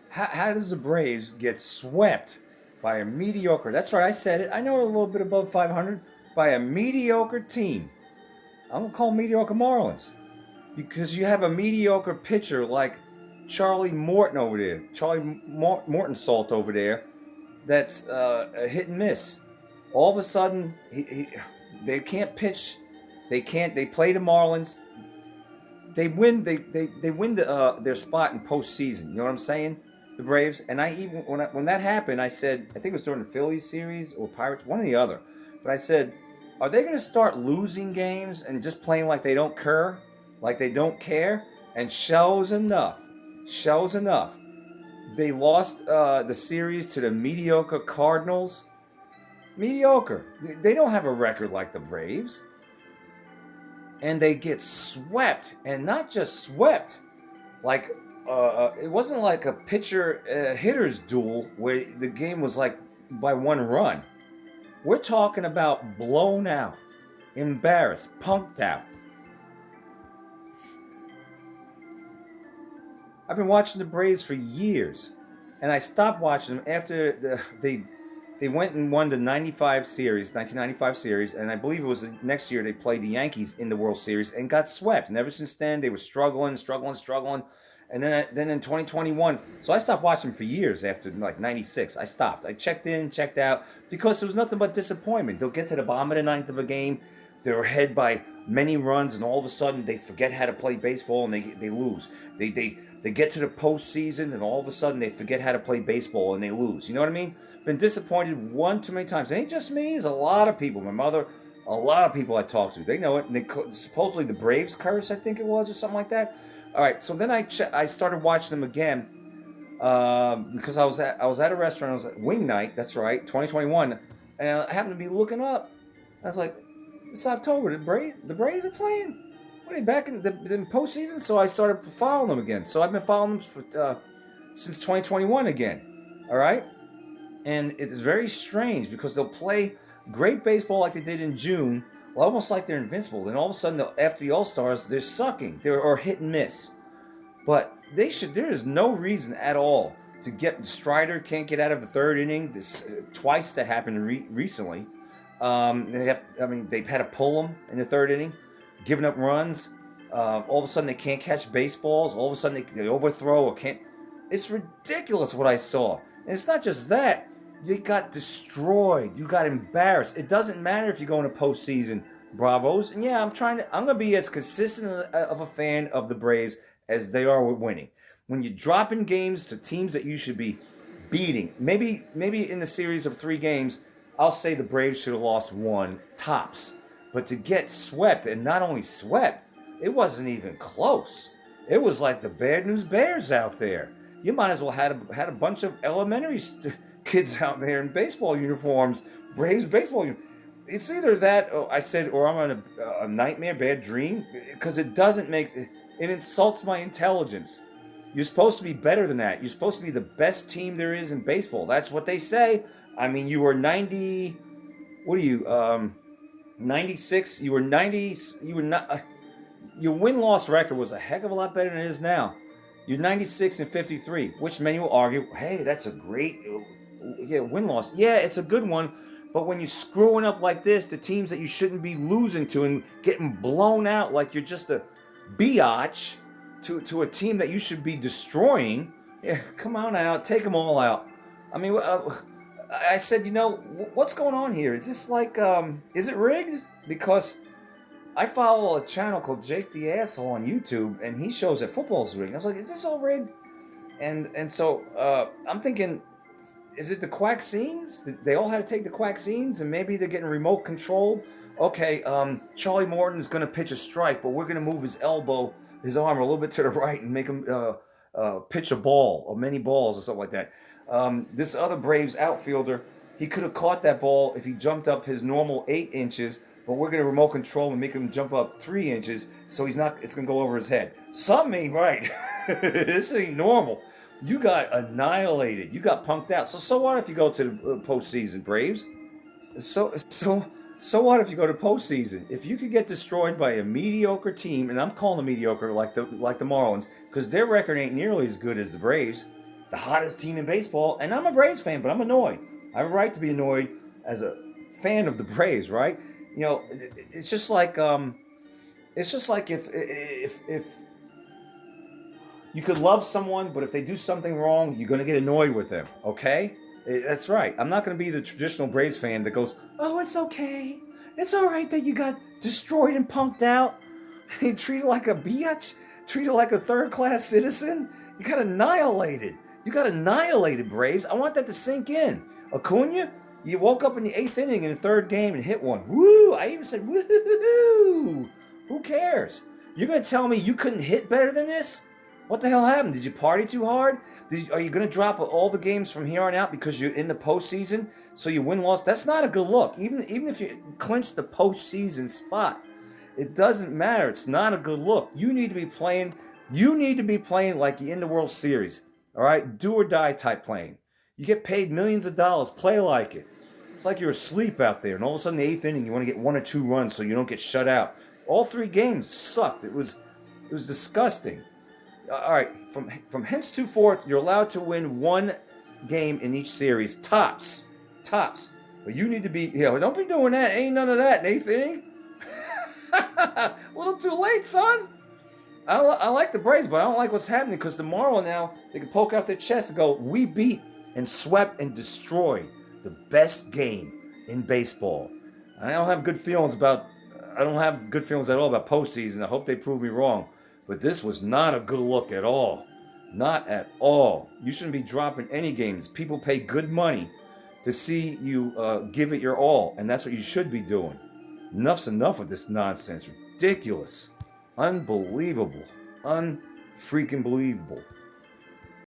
How does the Braves get swept by a mediocre? That's right, I said it. I know a little bit above 500 by a mediocre team. I'm gonna call them mediocre Marlins because you have a mediocre pitcher like Charlie Morton over there, Morton Salt over there. That's a hit and miss. All of a sudden, they can't pitch. They can't. They play the Marlins. They win. They win their spot in postseason. You know what I'm saying? The Braves. And I even when that happened, I said I think it was during the Phillies series or Pirates, one or the other. But I said, are they going to start losing games and just playing like they don't care, like they don't care? And shows enough. Shows enough. They lost the series to the mediocre Cardinals. Mediocre. They don't have a record like the Braves. And they get swept, and not just swept, like it wasn't like a pitcher hitters duel where the game was like by one run. We're talking about blown out, embarrassed, punked out. I've been watching the Braves for years, and I stopped watching them after they went and won the 1995 series, and I believe it was the next year they played the Yankees in the World Series and got swept. And ever since then, they were struggling. And then in 2021, so I stopped watching for years after like 96. I stopped. I checked in, checked out, because there was nothing but disappointment. They'll get to the bottom of the ninth of a game. They're ahead by many runs, and all of a sudden they forget how to play baseball and they lose. They get to the postseason, and all of a sudden they forget how to play baseball and they lose. You know what I mean? Been disappointed one too many times. It ain't just me. It's a lot of people. My mother, a lot of people I talk to, they know it. And supposedly the Braves curse, I think it was, or something like that. All right, so then I started watching them again because I was at a restaurant. I was at Wing Night. That's right, 2021, and I happened to be looking up. I was like, it's October. The Braves are playing. What are they back in the postseason? So I started following them again. So I've been following them for, since 2021 again. All right, and it is very strange because they'll play great baseball like they did in June. Almost like they're invincible. Then all of a sudden, after the All-Stars, they're sucking. They're hit and miss. But there is no reason at all to get Strider can't get out of the third inning. This twice that happened recently. They've had to pull them in the third inning, giving up runs. All of a sudden, they can't catch baseballs. All of a sudden, they overthrow or can't. It's ridiculous what I saw. And it's not just that. You got destroyed. You got embarrassed. It doesn't matter if you go into postseason. Bravos. And yeah, I'm going to be as consistent of a fan of the Braves as they are with winning. When you're dropping games to teams that you should be beating, maybe in the series of 3 games, I'll say the Braves should have lost 1 tops. But to get swept, and not only swept, it wasn't even close. It was like the Bad News Bears out there. You might as well had a bunch of elementary kids out there in baseball uniforms, Braves baseball uniforms. It's either that, or I'm on a nightmare, bad dream, because it doesn't make, it insults my intelligence. You're supposed to be better than that. You're supposed to be the best team there is in baseball. That's what they say. I mean, you were 90, what are you, 96, you were 90, you were not, your win-loss record was a heck of a lot better than it is now. You're 96 and 53, which many will argue, hey, that's a great win-loss. Yeah, it's a good one, but when you're screwing up like this, the teams that you shouldn't be losing to and getting blown out like you're just a biatch to a team that you should be destroying, yeah, come on out, take them all out. I mean, I said, what's going on here? Is this like, is it rigged? Because I follow a channel called Jake the Asshole on YouTube, and he shows that football's rigged. I was like, is this all rigged? And so I'm thinking, is it the quack scenes? They all had to take the quack scenes, and maybe they're getting remote controlled. Okay, Charlie Morton is going to pitch a strike, but we're going to move his arm a little bit to the right and make him pitch a ball or many balls or something like that. This other Braves outfielder, he could have caught that ball if he jumped up his normal 8 inches, but we're going to remote control and make him jump up 3 inches, so it's going to go over his head. Something ain't right. This ain't normal. You got annihilated. You got punked out. So what if you go to the postseason, Braves? So what if you go to postseason? If you could get destroyed by a mediocre team, and I'm calling them mediocre like the Marlins, because their record ain't nearly as good as the Braves. the hottest team in baseball, and I'm a Braves fan, but I'm annoyed. I have a right to be annoyed as a fan of the Braves, right? You know, it's just like if you could love someone, but if they do something wrong, you're gonna get annoyed with them. Okay, that's right. I'm not gonna be the traditional Braves fan that goes, "Oh, it's okay. It's all right that you got destroyed and punked out. You treated like a biatch, treated like a third-class citizen. You got annihilated. You got annihilated, Braves. I want that to sink in. Acuna, you woke up in the 8th inning in the 3rd game and hit one. Woo! I even said, woo! Who cares? You're going to tell me you couldn't hit better than this? What the hell happened? Did you party too hard? Are you going to drop all the games from here on out because you're in the postseason? So you win-loss? That's not a good look. Even if you clinch the postseason spot, it doesn't matter. It's not a good look. You need to be playing. You need to be playing like you're in the World Series. All right, do or die type playing. You get paid millions of dollars. Play like it. It's like you're asleep out there, and all of a sudden, the 8th inning, you want to get 1 or 2 runs so you don't get shut out. All 3 games sucked. It was disgusting. All right, from henceforth, you're allowed to win 1 game in each series, tops. But you need to be, don't be doing that. Ain't none of that in 8th inning. A little too late, son. I like the Braves, but I don't like what's happening because tomorrow now they can poke out their chest and go, we beat and swept and destroyed the best game in baseball. I don't have good feelings at all about postseason. I hope they prove me wrong. But this was not a good look at all. Not at all. You shouldn't be dropping any games. People pay good money to see you give it your all, and that's what you should be doing. Enough's enough of this nonsense. Ridiculous. Unbelievable. Unfreaking believable.